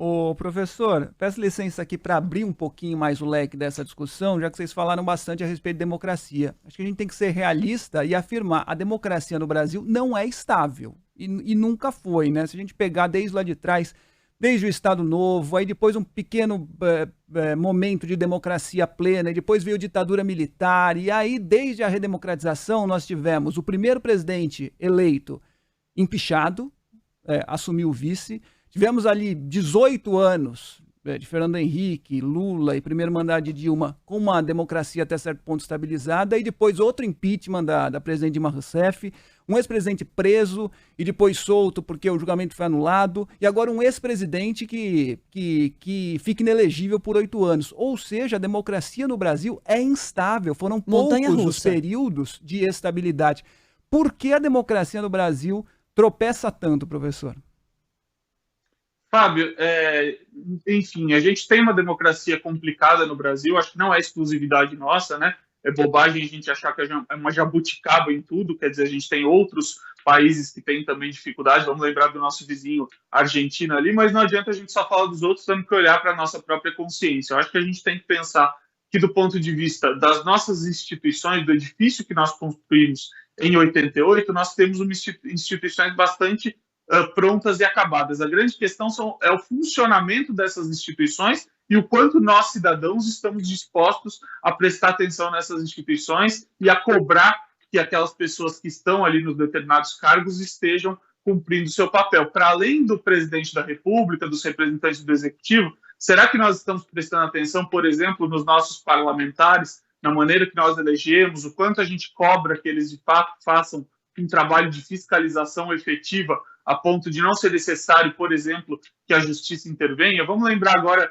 Ô, professor, peço licença aqui para abrir um pouquinho mais o leque dessa discussão, já que vocês falaram bastante a respeito de democracia. Acho que a gente tem que ser realista e afirmar a democracia no Brasil não é estável e nunca foi, né? Se a gente pegar desde lá de trás, desde o Estado Novo, aí depois um pequeno momento de democracia plena, e depois veio ditadura militar, e aí desde a redemocratização nós tivemos o primeiro presidente eleito empichado, assumiu o vice. Tivemos ali 18 anos de Fernando Henrique, Lula e primeiro mandato de Dilma com uma democracia até certo ponto estabilizada, e depois outro impeachment da presidente Dilma Rousseff, um ex-presidente preso e depois solto porque o julgamento foi anulado, e agora um ex-presidente que fica inelegível por 8 anos. Ou seja, a democracia no Brasil é instável, foram Montanha poucos os russa. períodos de estabilidade. Por que a democracia no Brasil tropeça tanto, professor? Fábio, enfim, a gente tem uma democracia complicada no Brasil, acho que não é exclusividade nossa, né? É bobagem a gente achar que é uma jabuticaba em tudo, quer dizer, a gente tem outros países que têm também dificuldade, vamos lembrar do nosso vizinho Argentina ali, mas não adianta a gente só falar dos outros, temos que olhar para a nossa própria consciência. Eu acho que a gente tem que pensar que, do ponto de vista das nossas instituições, do edifício que nós construímos em 88, nós temos instituições bastante prontas e acabadas. A grande questão é o funcionamento dessas instituições e o quanto nós, cidadãos, estamos dispostos a prestar atenção nessas instituições e a cobrar que aquelas pessoas que estão ali nos determinados cargos estejam cumprindo seu papel. Para além do presidente da República, dos representantes do Executivo, será que nós estamos prestando atenção, por exemplo, nos nossos parlamentares, na maneira que nós elegemos, o quanto a gente cobra que eles, de fato, façam um trabalho de fiscalização efetiva a ponto de não ser necessário, por exemplo, que a justiça intervenha? Vamos lembrar agora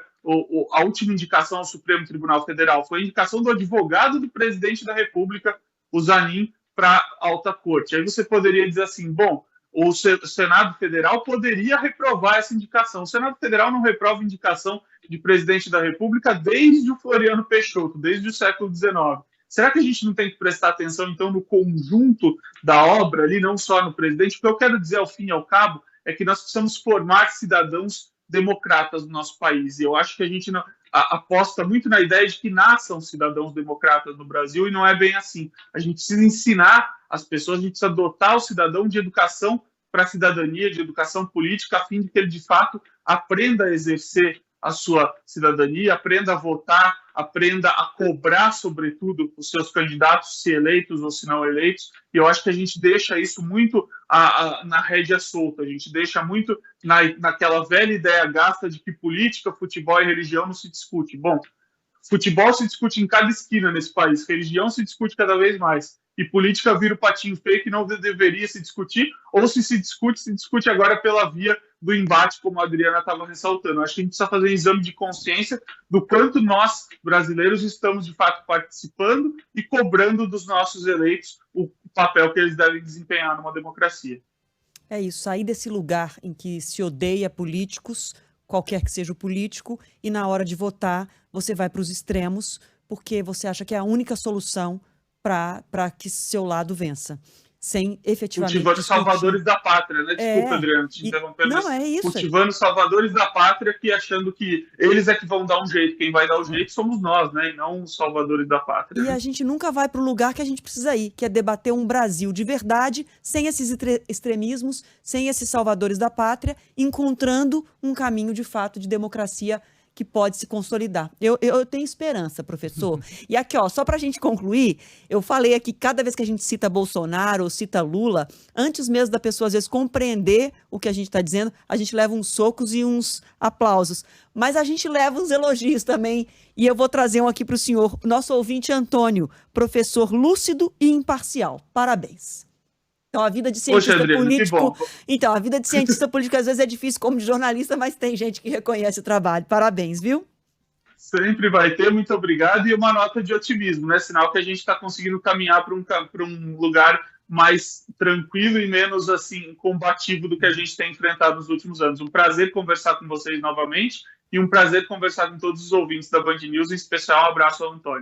a última indicação ao Supremo Tribunal Federal. Foi a indicação do advogado do presidente da República, o Zanin, para a alta corte. Aí você poderia dizer assim, bom, o Senado Federal poderia reprovar essa indicação. O Senado Federal não reprova indicação de presidente da República desde o Floriano Peixoto, desde o século XIX. Será que a gente não tem que prestar atenção, então, no conjunto da obra ali, não só no presidente? O que eu quero dizer, ao fim e ao cabo, é que nós precisamos formar cidadãos democratas no nosso país. E eu acho que a gente não, aposta muito na ideia de que nasçam cidadãos democratas no Brasil, e não é bem assim. A gente precisa ensinar as pessoas, a gente precisa dotar o cidadão de educação para a cidadania, de educação política, a fim de que ele, de fato, aprenda a exercer a sua cidadania, aprenda a votar, aprenda a cobrar, sobretudo, os seus candidatos, se eleitos ou se não eleitos. E eu acho que a gente deixa isso muito na rédea solta, a gente deixa muito naquela velha ideia gasta de que política, futebol e religião não se discute. Bom, futebol se discute em cada esquina nesse país, religião se discute cada vez mais, e política vira o patinho feio que não deveria se discutir, ou se discute agora pela via do embate, como a Adriana estava ressaltando. Acho que a gente precisa fazer um exame de consciência do quanto nós, brasileiros, estamos de fato participando e cobrando dos nossos eleitos o papel que eles devem desempenhar numa democracia. É isso, sair desse lugar em que se odeia políticos, qualquer que seja o político, e na hora de votar você vai para os extremos, porque você acha que é a única solução para que seu lado vença, sem efetivamente cultivando discutir. salvadores da pátria, né? Desculpa, Adriano, te interrompendo. Não, é isso. Cultivando salvadores da pátria, que achando que eles é que vão dar um jeito. Quem vai dar o jeito somos nós, né? E não os salvadores da pátria. E a gente nunca vai para o lugar que a gente precisa ir, que é debater um Brasil de verdade, sem esses extremismos, sem esses salvadores da pátria, encontrando um caminho de fato de democracia que pode se consolidar. Eu tenho esperança, professor. E aqui, ó, só para a gente concluir, eu falei aqui, cada vez que a gente cita Bolsonaro ou cita Lula, antes mesmo da pessoa, às vezes, compreender o que a gente está dizendo, a gente leva uns socos e uns aplausos. Mas a gente leva uns elogios também. E eu vou trazer um aqui para o senhor, nosso ouvinte Antônio, professor lúcido e imparcial. Parabéns. Então, a vida de cientista Adriano, político. Então, a vida de cientista político às vezes é difícil como de jornalista, mas tem gente que reconhece o trabalho. Parabéns, viu? Sempre vai ter, muito obrigado. E uma nota de otimismo, né? Sinal que a gente está conseguindo caminhar para um lugar mais tranquilo e menos assim combativo do que a gente tem enfrentado nos últimos anos. Um prazer conversar com vocês novamente e um prazer conversar com todos os ouvintes da Band News, em especial um abraço ao Antônio.